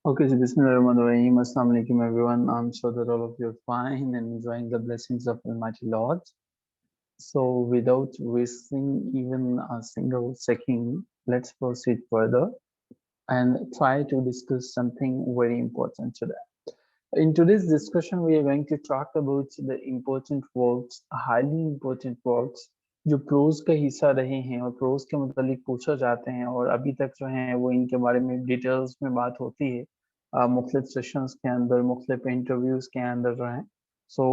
Okay, so Bismillahirrahmanirrahim. Assalamu alaikum everyone. I'm sure that all of you are fine and enjoying the blessings of Almighty Lord. So without wasting even a single second, let's proceed further and try to discuss something very important today. In today's discussion, we are going to talk about the important works, highly important works, जो pros का हिस्सा रहे हैं और pros के मुतालिक पूछा जाते हैं और अभी तक जो है वो इनके बारे में डिटेल्स में बात होती है मुख्तलिफ सेशंस के अंदर मुख्तलिफ इंटरव्यूज के अंदर जो है सो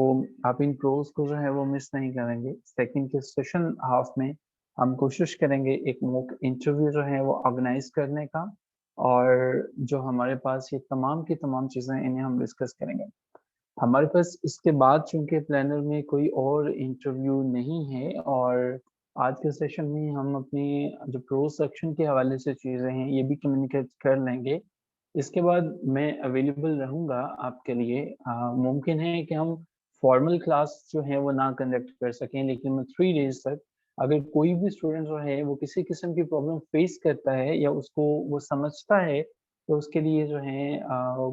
आप इन प्रोज को जो है वो मिस नहीं करेंगे। सेकंड के सेशन हाफ में हम कोशिश करेंगे एक मॉक इंटरव्यू जो है वो ऑर्गेनाइज करने का, और जो हमारे पास ये तमाम की तमाम चीज़ें इन्हें हम डिस्कस करेंगे। हमारे पास इसके बाद चूंकि प्लानर में कोई और इंटरव्यू नहीं है, और आज के सेशन में हम अपने जो प्रो सेक्शन के हवाले से चीज़ें हैं ये भी कम्युनिकेट कर लेंगे। इसके बाद मैं अवेलेबल रहूँगा आपके लिए। मुमकिन है कि हम फॉर्मल क्लास जो है वो ना कंडक्ट कर सकें, लेकिन मैं 3 डेज तक अगर कोई भी स्टूडेंट जो है वो किसी किस्म की प्रॉब्लम फेस करता है या उसको वो समझता है, तो उसके लिए जो है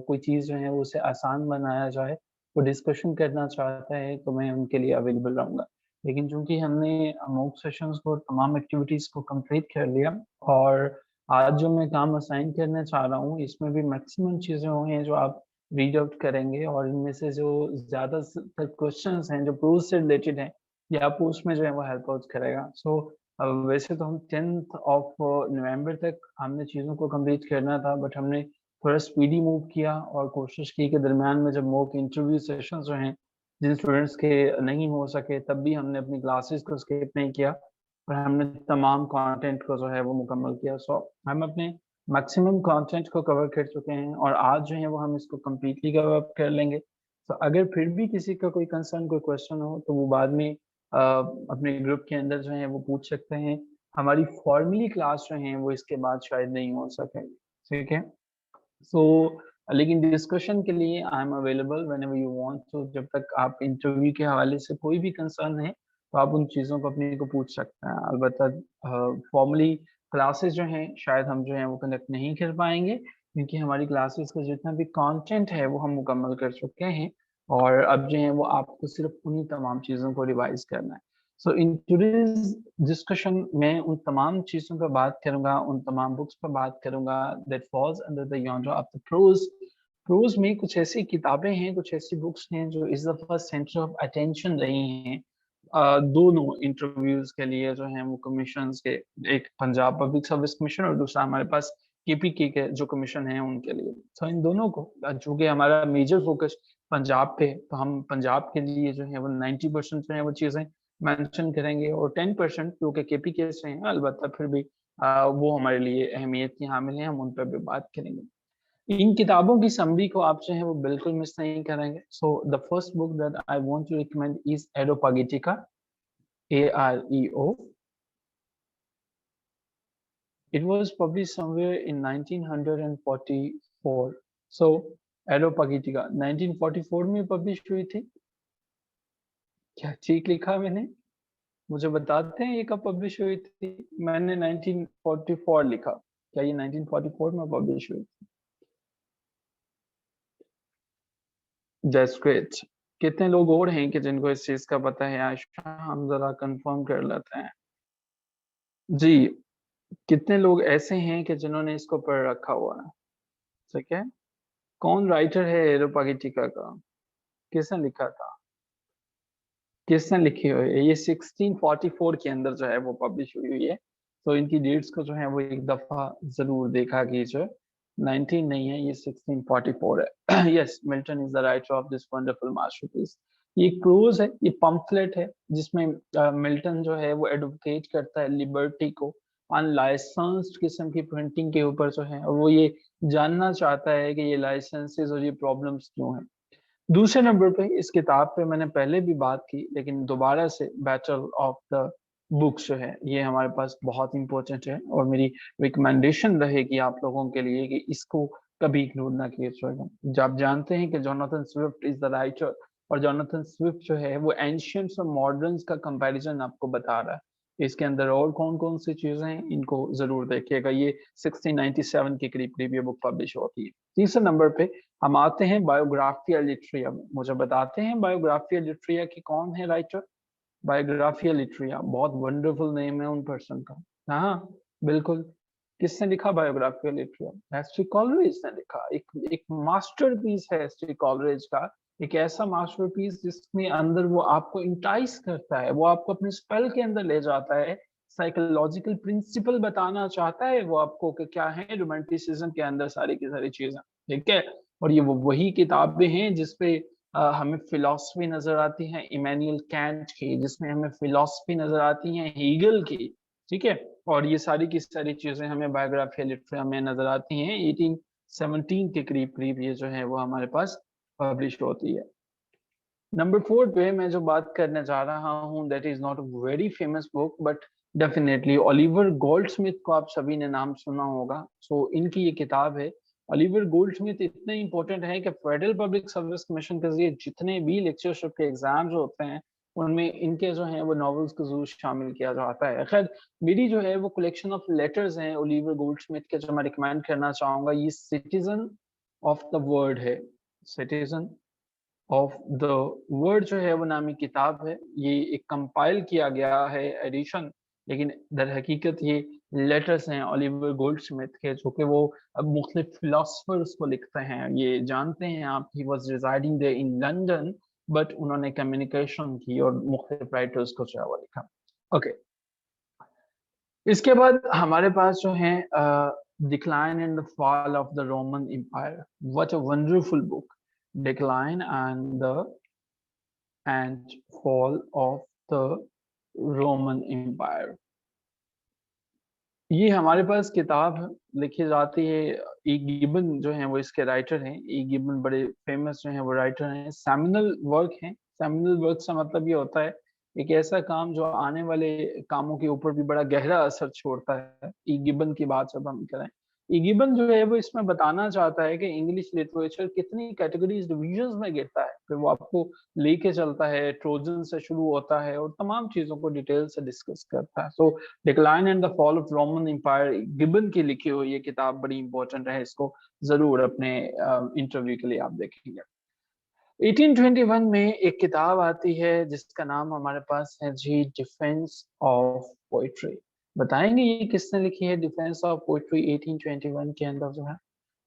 कोई चीज़ जो है वो उसे आसान बनाया जाए, वो डिस्कशन करना चाहता है, तो मैं उनके लिए अवेलेबल रहूँगा। लेकिन चूँकि हमने मॉक सेशंस को तमाम एक्टिविटीज़ को कंप्लीट कर लिया, और आज जो मैं काम असाइन करना चाह रहा हूँ इसमें भी मैक्सिमम चीज़ें वो हैं जो आप रीड आउट करेंगे, और इनमें से जो ज़्यादातर क्वेश्चंस हैं जो प्रोज से रिलेटेड हैं ये आपको उसमें जो है वो हेल्प आउट करेगा। सो वैसे तो हम 10th ऑफ नवंबर तक हमने चीज़ों को कंप्लीट करना था, बट हमने थोड़ा स्पीडी मूव किया और कोशिश की कि दरमियान में जब मॉक इंटरव्यू सेशंस जो हैं जिन स्टूडेंट्स के नहीं हो सके तब भी हमने अपनी क्लासेस को स्किप नहीं किया और हमने तमाम कंटेंट को जो है वो मुकम्मल किया। सो हम अपने मैक्सिमम कंटेंट को कवर कर चुके हैं और आज जो है वो हम इसको कम्प्लीटली कवर कर लेंगे। तो अगर फिर भी किसी का कोई कंसर्न कोई क्वेश्चन हो तो वो बाद में अपने ग्रुप के अंदर जो है वो पूछ सकते हैं। हमारी फॉर्मली क्लास जो है वो इसके बाद शायद नहीं हो सकेगी, ठीक है। सो लेकिन डिस्कशन के लिए I am available whenever you want to. जब तक आप इंटरव्यू के हवाले से कोई भी कंसर्न है तो आप उन चीज़ों को अपने को पूछ सकते हैं। अलबत्ता फॉर्मली क्लासेस जो हैं शायद हम जो है वो कंडक्ट नहीं कर पाएंगे, क्योंकि हमारी क्लासेस का जितना भी कंटेंट है वो हम मुकम्मल कर चुके हैं, और अब जो है वो आपको सिर्फ उन्हीं तमाम चीज़ों को रिवाइज करना है। सो इन टुडेज डिस्कशन मैं उन तमाम चीज़ों पर बात करूंगा, उन तमाम बुक्स पर बात करूंगा that falls under the genre of the prose. Prose में कुछ ऐसी किताबें हैं, कुछ ऐसी बुक्स हैं जो इस दफा सेंटर ऑफ अटेंशन रही हैं दोनों इंटरव्यूज के लिए जो हैं वो कमीशन के। एक पंजाब पब्लिक सर्विस कमीशन और दूसरा हमारे पास केपीके के जो कमीशन है उनके लिए। तो इन दोनों को चूंकि हमारा मेजर फोकस पंजाब पे, तो हम पंजाब के लिए जो है वो 90% जो है वो चीज़ें मेंशन करेंगे, और 10% जो कि केपीके से हैं अलबत्ता फिर भी वो हमारे लिए अहमियत की हामिल हैं, हम उन पर भी बात करेंगे। इन किताबों की समरी को आप जो है वो बिल्कुल मिस नहीं करेंगे। So the first book that I want to recommend is Areopagitica, AREO. It was published somewhere in 1944. So Areopagitica 1944 में पब्लिश हुई थी। क्या ठीक लिखा मैंने? मुझे बताते हैं ये कब पब्लिश हुई थी? मैंने 1944 लिखा। क्या ये 1944 में पब्लिश हुई? That's great. कितने लोग और हैं कि जिनको इस चीज का पता है? आयशा, हम जरा कंफर्म कर लेते हैं। जी, कितने लोग ऐसे हैं कि जिन्होंने इसको पढ़ रखा हुआ है? ठीक है। कौन राइटर है एरोपागिटिका का? किसने लिखा था? किसने लिखी हुई है? ये 1644 के अंदर जो है वो पब्लिश हुई हुई है। तो इनकी डेट्स को जो है वो एक दफा जरूर देखा कीजिए। 19 नहीं है, ये 1644 है। Yes, Milton is the writer of this wonderful masterpiece. ये क्रोज है, ये पम्फलेट है जिसमें मिल्टन जो है वो एडवोकेट करता है लिबर्टी को अनलाइसेंस्ड किस्म की प्रिंटिंग के ऊपर जो है, और वो ये जानना चाहता है कि ये लाइसेंसेस और ये प्रॉब्लम्स क्यों हैं। दूसरे नंबर पे इस किताब पे मैंने पहले भी बात की, लेकिन दोबारा से बैटल ऑफ द बुक्स जो है ये हमारे पास बहुत इंपॉर्टेंट है, और मेरी रिकमेंडेशन रहेगी आप लोगों के लिए कि इसको कभी इग्नोर ना किया जाएगा। जब आप जानते हैं कि Jonathan Swift is the writer, और जोनाथन स्विफ्ट जो है वो एंशियंट्स और मॉडर्न्स का कंपैरिजन आपको बता रहा है। इसके अंदर और कौन कौन सी चीजें हैं इनको जरूर देखिएगा। ये 1697 के करीब करीब ये बुक पब्लिश होती है। तीसरे नंबर पे हम आते हैं बायोग्राफिया लिटरिया में। मुझे बताते हैं बायोग्राफिया लिटरिया की कौन है राइटर? बायोग्राफिया लिटरिया, बहुत वंडरफुल नेम है उन पर्सन का। हाँ बिल्कुल। किसने लिखा बायोग्राफिया लिटरिया? एस टी कॉलरेज ने लिखा। एक मास्टरपीस है एस टी कॉलरेज का। एक ऐसा मास्टरपीस जिसमें अंदर वो आपको इंटाइस करता है, वो आपको अपने स्पेल के अंदर ले जाता है, साइकोलॉजिकल प्रिंसिपल बताना चाहता है वो आपको कि क्या है रोमांटिसिज्म के अंदर सारी की सारी चीजें। ठीक है। और ये वो वही किताबें हैं जिसपे हमें फिलॉसफी नजर आती है इमैनुअल कैंट की, जिसमें हमें फिलॉसफी नजर आती है हीगल की। ठीक है। और ये सारी की सारी चीजें हमें बायोग्राफी लिटरेचर में नजर आती हैं 1817 के करीब करीब ये जो है वो हमारे पास पब्लिश होती है। नंबर 4 पे मैं जो बात करने जा रहा हूँ that is not a very famous book but definitely Oliver Goldsmith को आप सभी ने नाम सुना होगा। सो इनकी ये किताब है। ओलिवर गोल्डस्मिथ इतने इंपॉर्टेंट है कि फेडरल पब्लिक सर्विस कमीशन के जरिए जितने भी लेक्चरशिप के एग्जाम जो होते हैं उनमें इनके जो है वो नॉवेल्स को जरूर शामिल किया जाता है। खैर मेरी जो है वो कलेक्शन ऑफ लेटर्स हैं ओलिवर गोल्डस्मिथ के जो मैं रिकमेंड करना चाहूंगा, ये सिटीजन ऑफ द वर्ल्ड है। सिटीजन ऑफ द वर्ड जो है वो नामी किताब है। ये एक कंपाइल किया गया है एडिशन, लेकिन दर हकीकत ये लेटर्स हैं ओलिवर गोल्डस्मिथ के, जो कि वो अब मुख्तलिफ फिलोसफर्स को लिखते हैं। ये जानते हैं आप, he was residing there in London, but उन्होंने कम्युनिकेशन की और मुख्तलिफ राइटर्स को जो है वो लिखा। ओके। इसके बाद हमारे पास जो है decline and the fall of the Roman Empire. What a wonderful book, decline and fall of the Roman Empire. ये हमारे पास किताब लिखी जाती है। ई गिबन जो है वो इसके राइटर हैं। ई गिबन बड़े फेमस जो है वो राइटर हैं। सेमिनल वर्क है। सेमिनल वर्क का मतलब ये होता है एक ऐसा काम जो आने वाले कामों के ऊपर भी बड़ा गहरा असर छोड़ता है। ई गिबन की बात जब हम करें, ई गिबन जो है वो इसमें बताना चाहता है कि इंग्लिश लिटरेचर कितनी कैटेगरीज डिविजन्स में गिरता है। फिर वो आपको लेके चलता है, ट्रोजन से शुरू होता है और तमाम चीजों को डिटेल से डिस्कस करता है। So decline and the fall of Roman Empire Gibbon की लिखी हुई ये किताब बड़ी इंपॉर्टेंट है। इसको जरूर अपने इंटरव्यू के लिए आप देखेंगे। 1821 में एक किताब आती है जिसका नाम हमारे पास है जी डिफेंस ऑफ पोइट्री। बताएंगे ये किसने लिखी है डिफेंस ऑफ पोइट्री 1821 के अंदर जो है?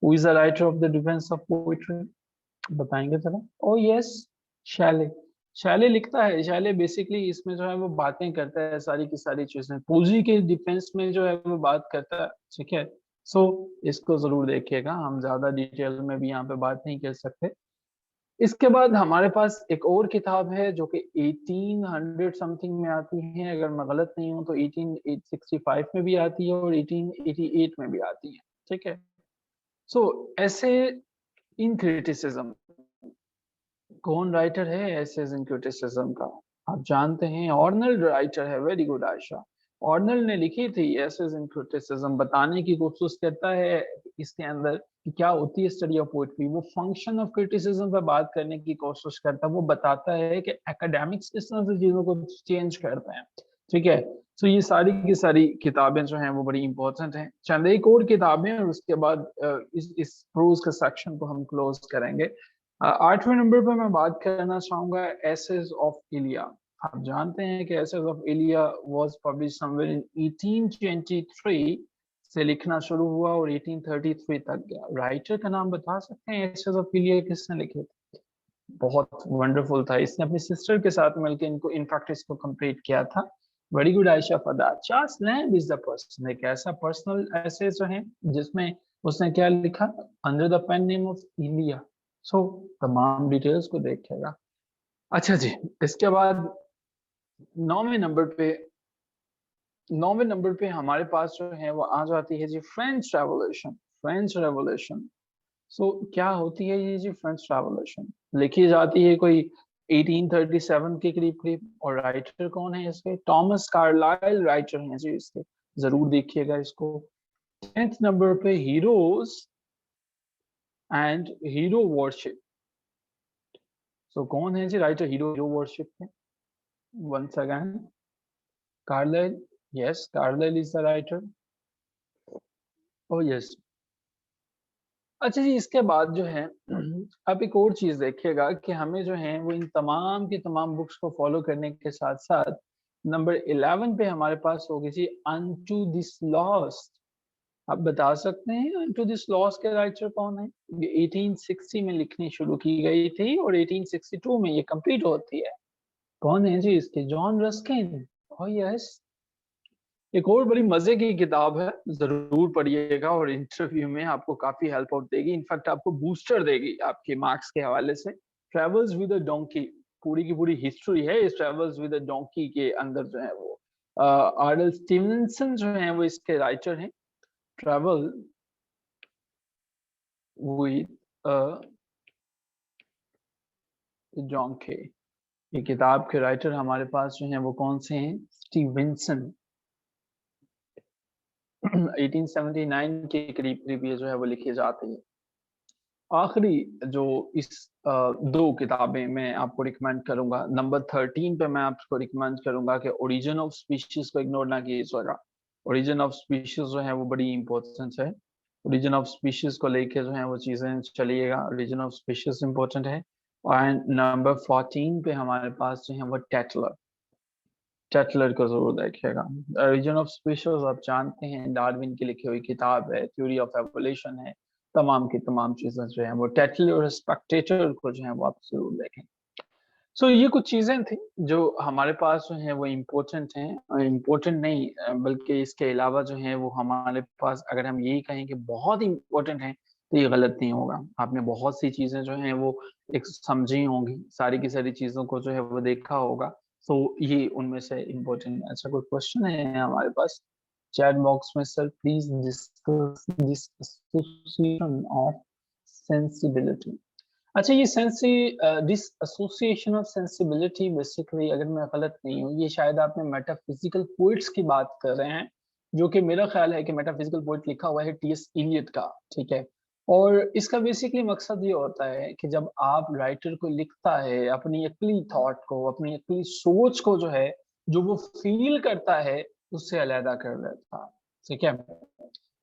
Who is the writer of the defence of poetry? बताएंगे जरा। ओ यस, शैले। शैले लिखता है। शैले बेसिकली इसमें जो है वो बातें करता है सारी की सारी चीजें पूंजी के डिफेंस में जो है वो बात करता है। ठीक है। सो इसको जरूर देखिएगा, हम ज्यादा डिटेल में भी यहाँ पे बात नहीं कर सकते। इसके बाद हमारे पास एक और किताब है जो कि 1800 समथिंग में आती है, अगर मैं गलत नहीं हूं तो 1865 में भी आती है और 1888 में भी आती है। ठीक है। सो ऐसे इन क्रिटिसिज्म, कौन राइटर है ऐसे इन क्रिटिसिज्म का? आप जानते हैं ऑर्नल्ड राइटर है। Very good Ayesha. ऑर्नल्ड ने लिखी थी एसेज इन क्रिटिसिज्म। बताने की कोशिश करता है इसके अंदर कि क्या होती है स्टडी ऑफ पोएट्री। वो फंक्शन ऑफ क्रिटिसिज्म पर बात करने की कोशिश करता है। वो बताता है कि एकेडमिक्स किस तरह से चीजों को चेंज करते हैं। ठीक है। तो ये सारी की सारी किताबें जो हैं वो बड़ी इंपॉर्टेंट हैं। चंद एक और किताबें और उसके बाद इस प्रोज के सेक्शन को हम क्लोज करेंगे। 8वें नंबर पर मैं बात करना चाहूंगा एसेज ऑफ इलिया। आप जानते हैं कि essays of Elia was publish somewhere in 1823 से लिखना शुरू हुआ और 1833 तक गया। राइटर का नाम बता सकते हैं एसेज ऑफ इलिया किसने लिखे थे? बहुत वंडरफुल था। इसने अपनी सिस्टर के साथ मिलकर इनको इनफैक्ट इसको कंप्लीट किया था। Very good Ayesha for that. Charles lamb is the person, एक ऐसा पर्सनल एसे जो है जिसमें उसने क्या लिखा under the pen name of Elia. So तमाम डिटेल्स को देखिएगा। अच्छा जी, इसके बाद 9वें नंबर पे 9वें नंबर पे हमारे पास जो है वो आ जाती है जी French Revolution. French Revolution. So क्या होती है ये जी फ्रेंच रेवोल्यूशन? लिखी जाती है कोई 1837 के करीब करीब। और राइटर कौन है इसके? टॉमस कार्लाइल राइटर हैं जी इसके। जरूर देखिएगा इसको। 10th नंबर पे heroes and hero worship. So कौन है जी राइटर हीरो वर्शिप में? Once again Carlyle Yes, Carlyle is the writer. Oh yes. अच्छा जी, इसके बाद जो है आप एक और चीज देखिएगा कि हमें जो है वो इन तमाम की तमाम बुक्स को फॉलो करने के साथ साथ नंबर 11 पे हमारे पास होगी जी अनटू दिस लॉस्ट। आप बता सकते हैं अनटू दिस लॉस्ट के राइटर कौन है? ये 1860 में लिखनी शुरू की गई थी और 1862 में ये कंप्लीट होती है। कौन है जी इसके? John Ruskin. Oh yes. एक और बड़ी मजे की किताब है, जरूर पढ़िएगा और इंटरव्यू में आपको काफी हेल्प आउट देगी, इनफैक्ट आपको बूस्टर देगी आपके मार्क्स के हवाले से। ट्रेवल्स विद अ डोंकी, पूरी की पूरी हिस्ट्री है इस ट्रेवल्स विद अ डोंकी के अंदर जो है वो। आर्नल्ड स्टीवनसन जो है वो इसके राइटर हैं। ट्रेवल विद अ डोंकी, ये किताब के राइटर हमारे पास जो है वो कौन से हैं? स्टीवनसन। 1879 के करीब करीब ये जो है वो लिखी जाती है। आखिरी जो इस दो किताबें मैं आपको रिकमेंड करूंगा, नंबर 13 पे मैं आपको रिकमेंड करूंगा कि ओरिजिन ऑफ स्पीशीज को इग्नोर ना कीजिएगा। ओरिजिन ऑफ स्पीशीज जो है वो बड़ी इंपॉर्टेंट है। ओरिजिन ऑफ स्पीशीज को लेके जो है वो चीजें चलिएगा, ओरिजिन ऑफ स्पीशीज इंपॉर्टेंट है। एंड नंबर 14 पे हमारे पास जो है वो टेटलर। टेटलर को जरूर देखिएगा। ओरिजिन ऑफ स्पीशीज आप जानते हैं डार्विन की लिखी हुई किताब है, थ्योरी ऑफ एवोल्यूशन है, तमाम की तमाम चीजें जो है वो टेटलर और स्पेक्टेटर को जो है वो आप जरूर देखें। सो ये कुछ चीजें थी जो हमारे पास जो है वो इम्पोर्टेंट हैं, इम्पोर्टेंट नहीं बल्कि इसके अलावा जो है वो हमारे पास, अगर हम यही कहें कि बहुत इम्पोर्टेंट है तो ये गलत नहीं होगा। आपने बहुत सी चीजें जो हैं वो एक समझी होंगी, सारी की सारी चीजों को जो है वो देखा होगा। सो ये उनमें से इम्पोर्टेंट। अच्छा, कोई क्वेश्चन है हमारे पास चैट बॉक्स में? Sir please discuss this association of sensibility. अच्छा, ये this association of sensibility basically, अगर मैं गलत नहीं हूँ, ये शायद आपने मेटाफिजिकल पोइट्स की बात कर रहे हैं, जो कि मेरा ख्याल है कि मेटाफिजिकल पोइट लिखा हुआ है टीएस इलियट का। ठीक है। और इसका बेसिकली मकसद ये होता है कि जब आप राइटर को लिखता है अपनी अकली थॉट को, अपनी अकली सोच को जो है, जो वो फील करता है, उससे अलहदा कर देता है। ठीक है।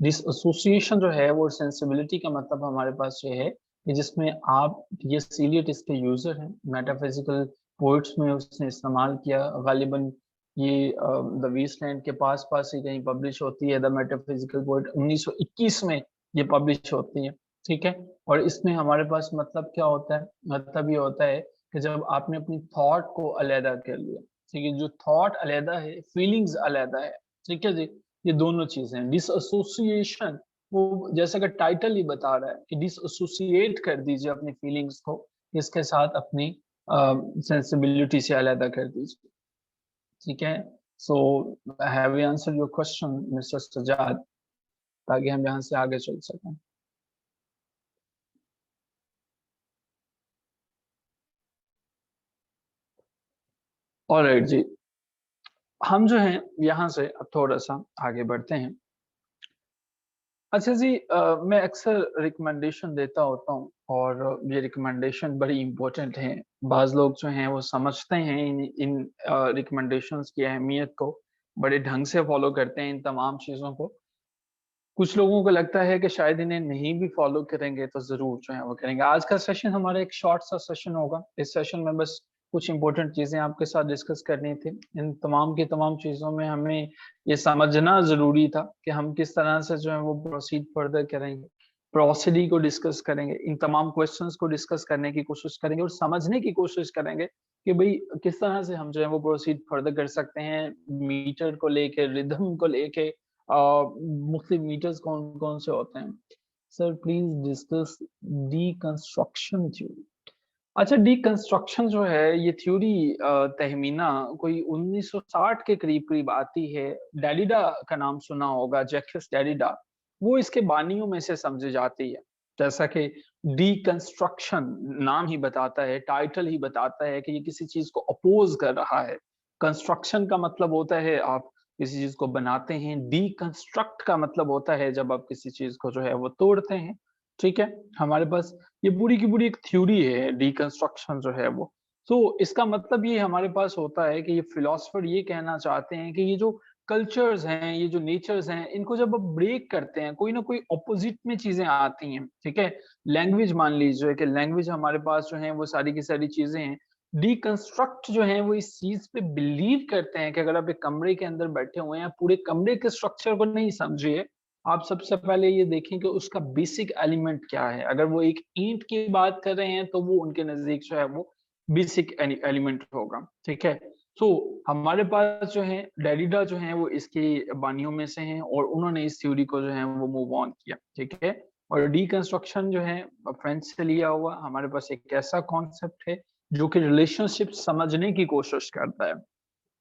दिस एसोसिएशन जो है वो सेंसिबिलिटी का मतलब हमारे पास ये है कि जिसमें आप, ये सीलियट इसके यूजर हैं, मेटाफिजिकल पोइट्स में उसने इस्तेमाल किया। गालिबन ये द वेस्टलैंड के पास पास ही कहीं पब्लिश होती है। द मेटाफिजिकल पोइट 1921 में ये पब्लिश होती है। ठीक है। और इसमें हमारे पास मतलब क्या होता है? मतलब ये होता है कि जब आपने अपनी थॉट को अलहदा कर लिया, ठीक है, जो थॉट अलहदा है, फीलिंग्स अलहदा है। ठीक है जी। ये दोनों चीजें डिसएसोसिएशन, वो जैसा कि टाइटल ही बता रहा है कि डिसएसोसिएट कर दीजिए अपनी फीलिंग्स को, इसके साथ अपनी सेंसिबिलिटी से अलग कर दीजिए। ठीक है। So have you answer your question mister Sajjad, ताकि हम यहाँ से आगे चल सकें। ऑलराइट जी, हम जो हैं यहाँ से अब थोड़ा सा आगे बढ़ते हैं। अच्छा जी, मैं अक्सर रिकमेंडेशन देता होता हूँ और ये रिकमेंडेशन बड़ी इम्पोर्टेंट है। बाज़ लोग जो हैं वो समझते हैं इन रिकमेंडेशंस की अहमियत को, बड़े ढंग से फॉलो करते हैं इन तमाम चीज़ों को। कुछ लोगों को लगता है कि शायद इन्हें नहीं भी फॉलो करेंगे तो ज़रूर जो है वो करेंगे। आज का सेशन हमारा एक शॉर्ट सा सेशन होगा। इस सेशन में बस कुछ इंपॉर्टेंट चीज़ें आपके साथ डिस्कस करनी थी। इन तमाम की तमाम चीज़ों में हमें ये समझना ज़रूरी था कि हम किस तरह से जो है वो प्रोसीड फर्दर करेंगे। प्रोसीडी को डिस्कस करेंगे, इन तमाम क्वेश्चंस को डिस्कस करने की कोशिश करेंगे और समझने की कोशिश करेंगे कि भई किस तरह से हम जो है वो प्रोसीड फर्दर कर सकते हैं, मीटर को लेके, रिदम को लेके, मुख्तलिफ मीटर्स कौन-कौन से होते हैं? Sir please discuss deconstruction theory. अच्छा, डिकंस्ट्रक्शन जो है ये थ्योरी तहमीना कोई 1960 के करीब-करीब आती है। डेरिडा का नाम सुना होगा, जैक्स डेरिडा, वो इसके बानियों में से समझी जाती है। जैसा कि डिकंस्ट्रक्शन नाम ही बताता है, टाइटल ही बताता है कि ये किसी चीज़ को अपोज़ कर रहा है। कंस्ट्रक्शन का मतलब होता है आप किसी चीज़ को बनाते हैं, डिकंस्ट्रक्ट का मतलब होता है जब आप किसी चीज़ को जो है वो तोड़ते हैं। ठीक है? हमारे पास ये पूरी की पूरी एक थ्योरी है डिकंस्ट्रक्शन जो है वो। तो इसका मतलब ये हमारे पास होता है कि ये फिलॉसफर ये कहना चाहते हैं कि ये जो कल्चर्स हैं, ये जो नेचर्स हैं, इनको जब आप ब्रेक करते हैं, कोई ना कोई ऑपोजिट में चीजें आती हैं, ठीक है। लैंग्वेज मान लीजिए कि लैंग्वेज हमारे पास जो है वो सारी की सारी चीजें हैं, डीकंस्ट्रक्ट जो है वो इस चीज पे बिलीव करते हैं कि अगर आप एक कमरे के अंदर बैठे हुए हैं, पूरे कमरे के स्ट्रक्चर को नहीं समझिए, आप सबसे पहले ये देखें कि उसका बेसिक एलिमेंट क्या है। अगर वो एक ईंट की बात कर रहे हैं तो वो उनके नजदीक जो है वो बेसिक एलिमेंट होगा, ठीक है। सो हमारे पास जो है डेरिडा जो है वो इसके बानियों में से हैं और उन्होंने इस थ्योरी को जो है वो मूव ऑन किया, ठीक है। और डीकंस्ट्रक्शन जो है फ्रेंच से लिया हुआ हमारे पास एक ऐसा कॉन्सेप्ट है जो कि रिलेशनशिप समझने की कोशिश करता है।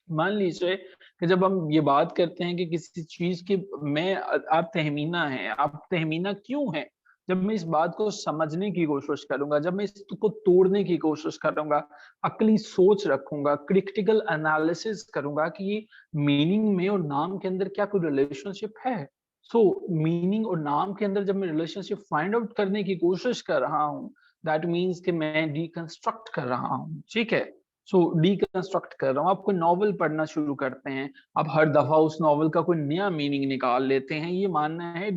मान लीजिए कि जब हम ये बात करते हैं कि किसी चीज की मैं आप तहमीना है, आप तहमीना क्यों है, जब मैं इस बात को समझने की कोशिश करूंगा, जब मैं इसको तोड़ने की कोशिश करूंगा, अकली सोच रखूंगा, क्रिटिकल एनालिसिस करूंगा कि ये मीनिंग में और नाम के अंदर क्या कोई रिलेशनशिप है। सो मीनिंग और नाम के अंदर जब मैं रिलेशनशिप फाइंड आउट करने की कोशिश कर रहा हूँ, दैट मीन्स कि मैं डीकंस्ट्रक्ट कर रहा हूँ, ठीक है। सो डीकंस्ट्रक्ट कर रहा हूँ। आप कोई नॉवल पढ़ना शुरू करते हैं, आप हर दफा उस नॉवल का कोई नया मीनिंग निकाल लेते हैं, ये मानना है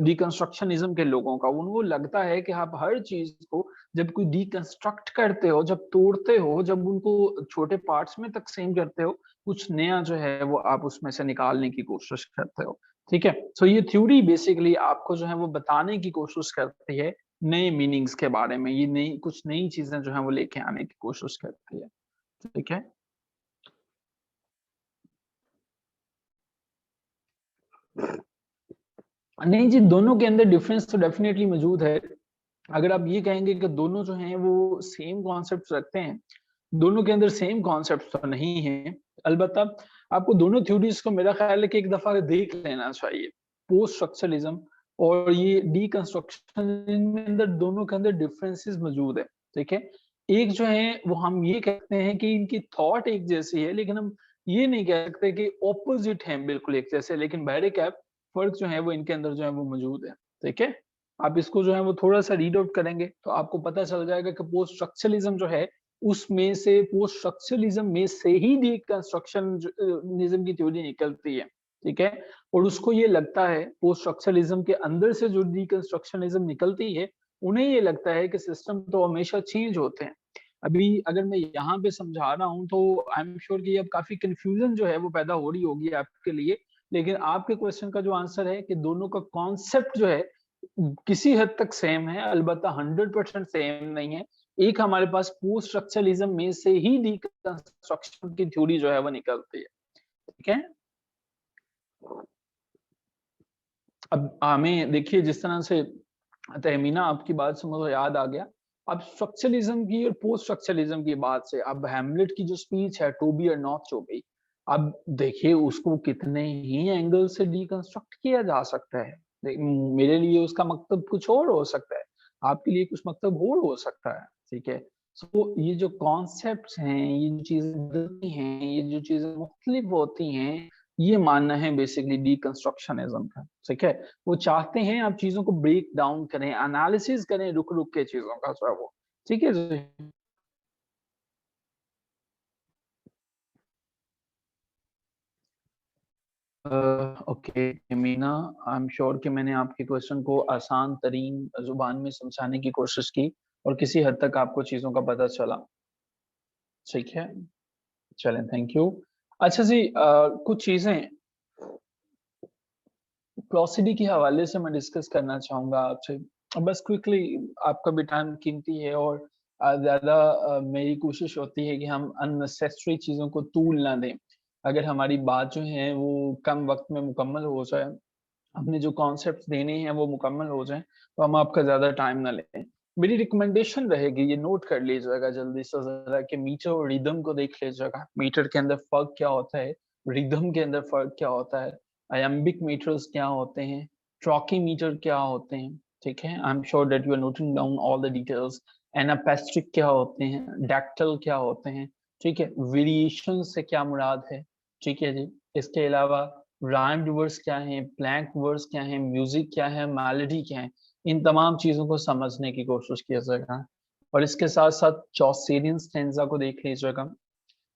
डीकंस्ट्रक्शनिज्म के लोगों का। उनको लगता है कि आप हर चीज को जब कोई डीकंस्ट्रक्ट करते हो, जब तोड़ते हो, जब उनको छोटे पार्ट्स में तकसीम करते हो, कुछ नया जो है वो आप उसमें से निकालने की कोशिश करते हो, ठीक है। सो ये थ्योरी बेसिकली आपको जो है वो बताने की कोशिश करती है नए मीनिंग्स के बारे में, ये नई कुछ नई चीजें जो है वो लेके आने की कोशिश करती है, ठीक है। नहीं जी, दोनों के अंदर डिफरेंस तो डेफिनेटली मौजूद है। अगर आप ये कहेंगे कि दोनों जो हैं वो सेम कॉन्सेप्ट रखते हैं, दोनों के अंदर सेम कॉन्सेप्ट तो नहीं है। अलबत्ता आपको दोनों थ्योरीज को मेरा ख्याल है कि एक दफा देख लेना चाहिए। पोस्ट स्ट्रक्चरलिज्म और ये डीकंस्ट्रक्शन में अंदर दोनों के अंदर डिफरेंसेस मौजूद है, ठीक है। एक जो है वो हम ये कहते हैं कि इनकी थॉट एक जैसी है, लेकिन हम ये नहीं कह सकते कि ऑपोजिट है बिल्कुल एक जैसे, लेकिन बहरे क्या फर्क जो है वो इनके अंदर जो है वो मौजूद है, ठीक है। आप इसको जो है वो थोड़ा-सा रीड आउट करेंगे तो आपको पता चल जाएगा कि पोस्ट स्ट्रक्चरलिज्म जो है, उसमें से पोस्ट स्ट्रक्चरलिज्म में से ही निज्म की थ्योरी निकलती है, ठीक है। और उसको ये लगता है पोस्ट स्ट्रक्चरलिज्म के अंदर से जो डीकंस्ट्रक्शनिज्म निकलती है, उन्हें ये लगता है कि सिस्टम तो हमेशा चेंज होते हैं। अभी अगर मैं यहाँ पे समझा रहा हूँ तो आई एम श्योर कि अब काफी कंफ्यूजन जो है वो पैदा हो रही होगी आपके लिए, लेकिन आपके क्वेश्चन का जो आंसर है कि दोनों का कॉन्सेप्ट जो है किसी हद तक सेम है, अलबत्ता 100% सेम नहीं है। एक हमारे पास पोस्ट स्ट्रक्चरलिज्म में से ही डीकंस्ट्रक्शन की थ्योरी जो है वो निकलती है, ठीक है। अब हमें देखिए जिस तरह से तहमीना आपकी बात से मुझे याद आ गया। अब स्ट्रक्चरलिज्म की और पोस्ट स्ट्रक्चरलिज्म की बात से अब हैमलेट की जो स्पीच है टू बी और नॉट टू बी, अब देखिए उसको कितने ही एंगल से डिकंस्ट्रक्ट किया जा सकता है। मेरे लिए उसका मतलब कुछ और हो सकता है, आपके लिए कुछ मतलब और हो सकता है, ठीक है। सो ये जो कॉन्सेप्ट्स हैं, ये जो चीजें बदलती हैं, ये जो चीजें मुख्तलिफ होती हैं, ये मानना है बेसिकली डीकंस्ट्रक्शनिज्म का, ठीक है। वो चाहते हैं आप चीजों को ब्रेक डाउन करें, एनालिसिस करें रुक रुक के चीजों का जो है वो, ठीक है जी। Okay Meena, I am sure कि मैंने आपके क्वेश्चन को आसान तरीन जुबान में समझाने की कोशिश की और किसी हद तक आपको चीजों का पता चला, ठीक है। चलें, थैंक यू। अच्छा जी, कुछ चीजें प्रोसिडी के हवाले से मैं डिस्कस करना चाहूंगा आपसे, बस क्विकली। आपका भी टाइम कीमती है और ज्यादा मेरी कोशिश होती है कि हम अननेसेसरी चीजों को तूल ना दें। अगर हमारी बात जो है वो कम वक्त में मुकम्मल हो जाए, हमने जो कॉन्सेप्ट देने हैं वो मुकम्मल हो जाएं, तो हम आपका ज्यादा टाइम ना लें। मेरी रिकमेंडेशन रहेगी, ये नोट कर लीजिएगा जल्दी से जरा, कि मीटर और रिदम को देख लीजिएगा। मीटर के अंदर फर्क क्या होता है, रिदम के अंदर फर्क क्या होता है, आयम्बिक मीटर्स क्या होते हैं, ट्रॉकी मीटर क्या होते हैं, ठीक है। I am sure that you are noting down all the details. Anapaestic क्या होते हैं, डैक्टल क्या होते हैं, ठीक है। वेरिएशन से क्या मुराद है, ठीक है जी। इसके अलावा राइम्ड वर्ड्स क्या है, ब्लैंक वर्ड्स क्या है, म्यूजिक क्या है, मेलोडी क्या है, इन तमाम चीजों को समझने की कोशिश कीजिएगा। और इसके साथ साथ चौसेरियन स्टेंजा को देख लीजिएगा।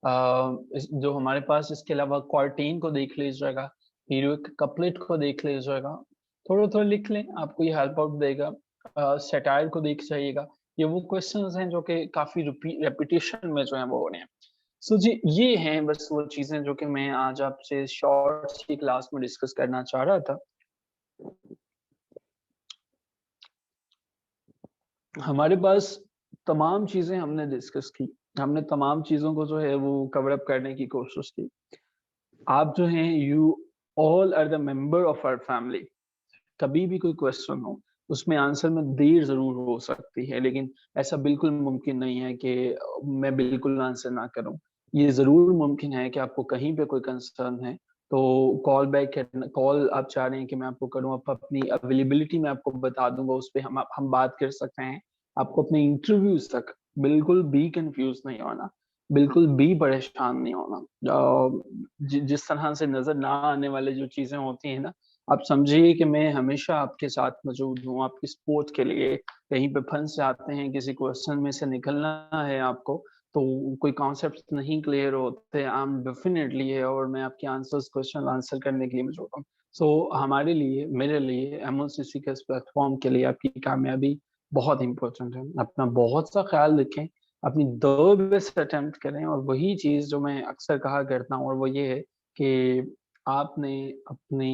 जो हमारे पास इसके अलावा क्वार्टेन को देख लीजिएगा, हीरोइक कपलेट को देख लीजिएगा, थोड़ा थोड़ा लिख लें, आपको ये हेल्प आउट देगा। सेटायर को देख जाइएगा। ये वो क्वेश्चंस हैं जो कि काफी रेपिटेशन में जो है वो हो रहे हैं। सो जी, ये हैं बस वो चीजें जो कि मैं आज आपसे शॉर्ट सी क्लास में डिस्कस करना चाह रहा था। हमारे पास तमाम चीजें हमने डिस्कस की, हमने तमाम चीजों को जो है वो कवर अप करने की कोशिश की। आप जो हैं, you all are the member of our family. कभी भी कोई क्वेश्चन हो, उसमें आंसर में देर जरूर हो सकती है, लेकिन ऐसा बिल्कुल मुमकिन नहीं है कि मैं बिल्कुल आंसर ना करूं। ये जरूर मुमकिन है कि आपको कहीं पे कोई कंसर्न है तो कॉल बैक करना, कॉल आप चाह रहे हैं कि मैं आपको करूं, आप अपनी अवेलेबिलिटी मैं आपको बता दूंगा, उस पर हम बात कर सकते हैं। आपको अपने इंटरव्यूज तक बिल्कुल भी कंफ्यूज नहीं होना, बिल्कुल भी परेशान नहीं होना। जिस तरह से नजर ना आने वाले जो चीजें होती हैं ना, आप समझिए कि मैं हमेशा आपके साथ मौजूद हूँ, आपकी सपोर्ट के लिए। कहीं पे फंस जाते हैं, किसी क्वेश्चन में से निकलना है आपको, तो कोई कॉन्सेप्ट नहीं क्लियर होते, आई एम डेफिनेटली है और मैं आपके आंसर्स क्वेश्चन आंसर करने के लिए मौजूद हूँ। सो हमारे लिए, मेरे लिए, एमओसीसी के इस प्लेटफॉर्म के लिए आपकी कामयाबी बहुत इंपॉर्टेंट है। अपना बहुत सा ख्याल रखें, अपनी दो बेस्ट अटेम्प्ट करें, और वही चीज जो मैं अक्सर कहा करता हूँ और वो ये है कि आपने अपने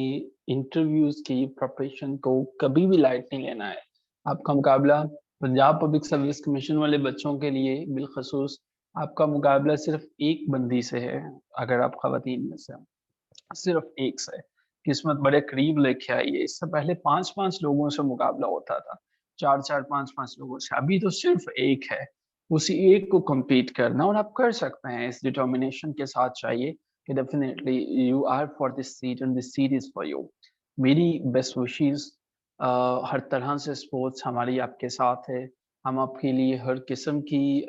इंटरव्यूज की प्रिपरेशन को कभी भी लाइट नहीं लेना है। आपका मुकाबला पंजाब पब्लिक सर्विस कमीशन वाले बच्चों के लिए बिलखसूस, आपका मुकाबला सिर्फ एक बंदी से है। अगर आप खवातीन में से हैं, सिर्फ एक से किस्मत बड़े करीब लेके आई है। इससे पहले 5-5 लोगों से मुकाबला होता था, 4-4, 5-5 लोगों से, अभी तो सिर्फ एक है। उसी एक को compete करना, और आप कर सकते हैं इस डिटर्मिनेशन के साथ। चाहिए कि definitely you are for this seat and this seat is for you. मेरी बेस्ट विशेस, हर तरह से स्पोर्ट्स हमारी आपके साथ है। हम आपके लिए हर किस्म की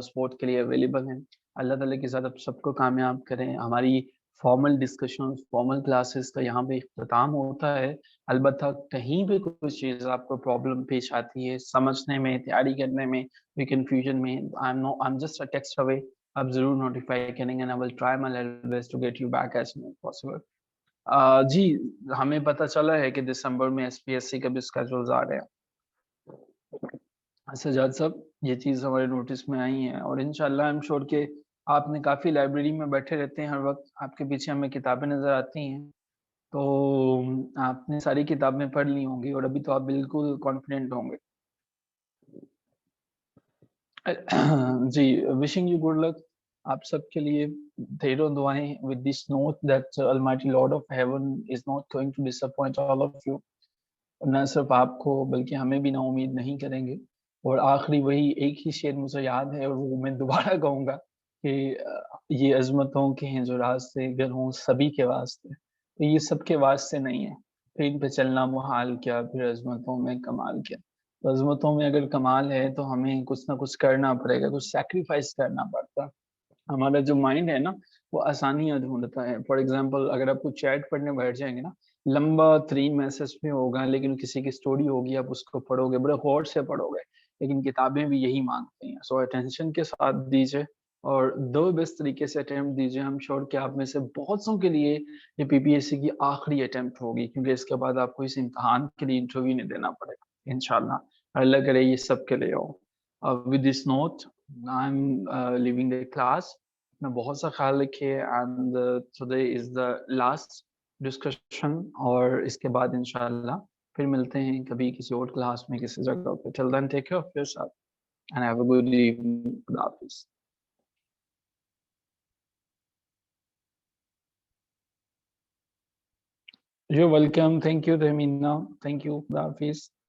स्पोर्ट के लिए अवेलेबल हैं। अल्लाह ताला के साथ आप सबको कामयाब करें। हमारी फॉर्मल डिस्कशन, फॉर्मल क्लासेस का यहाँ पे इख्तिताम होता है। अलबत्ता कहीं भी कोई चीज़ आपको प्रॉब्लम पेश आती है समझने में, तैयारी करने में, कोई कंफ्यूजन में, I am just a text away. आप जरूर नोटिफाई करेंगे and I will try my level best to get you back as soon as possible. जी, हमें पता चला है कि दिसंबर में एसपीएससी का भी स्केड्यूल्स आ रहे हैं। सजाद साहब, ये चीज़ हमारे नोटिस में आई है, और इंशाल्लाह आई एम श्योर कि आपने काफ़ी लाइब्रेरी में बैठे रहते हैं हर वक्त, आपके पीछे हमें किताबें नज़र आती हैं, तो आपने सारी किताबें पढ़ ली होंगी और अभी तो आप बिल्कुल कॉन्फिडेंट होंगे। जी, विशिंग यू गुड लक। आप सबके लिए ढेरों दुआएं, with this note that Almighty Lord of Heaven is not going to disappoint all of you। न सिर्फ आपको बल्कि हमें भी नाउम्मीद नहीं करेंगे। और आखिरी वही एक ही शेर मुझे याद है, और वो मैं दोबारा कहूँगा कि ये अज़मतों के हैं जो रास्ते, गर हों सभी के वास्ते, तो ये सबके वास्ते नहीं है। फिर इन पे चलना मुहाल क्या, फिर अज़मतों में कमाल क्या। तो अज़मतों में अगर कमाल है तो हमें कुछ ना कुछ करना पड़ेगा, कुछ सैक्रिफाइस करना पड़ता है। हमारा जो माइंड है ना, वो आसानियाँ ढूँढता है। फॉर एग्ज़ाम्पल, अगर आप कुछ चैट पढ़ने बैठ जाएँगे ना, लंबा 3 मैसेज भी होगा, लेकिन किसी की स्टोरी होगी, आप उसको पढ़ोगे, बड़े गौर से पढ़ोगे। लेकिन किताबें भी यही माँगती हैं। सो अटेंशन के साथ दीजिए, और दो बेस्ट तरीके से अटेम्प्ट दीजिए। आई एम श्योर कि आप में से बहुत सौ के लिए ये पीपीएससी की आखिरी अटेम्प्ट होगी, क्योंकि इसके बाद आपको इस इम्तिहान के लिए इंटरव्यू नहीं देना पड़ेगा इंशाल्लाह। अल्लाह करे ये सबके लिए हो। With this note I am leaving the class. अपना बहुत सा ख्याल रखिए, and today is the last discussion, और इसके बाद इंशाल्लाह फिर मिलते हैं कभी किसी और क्लास में, किसी जगह पे। Till then take care of yourself and have a good evening. खुदा हाफिज़। You're welcome. Thank you, Remina. Thank you. खुदा हाफिज़।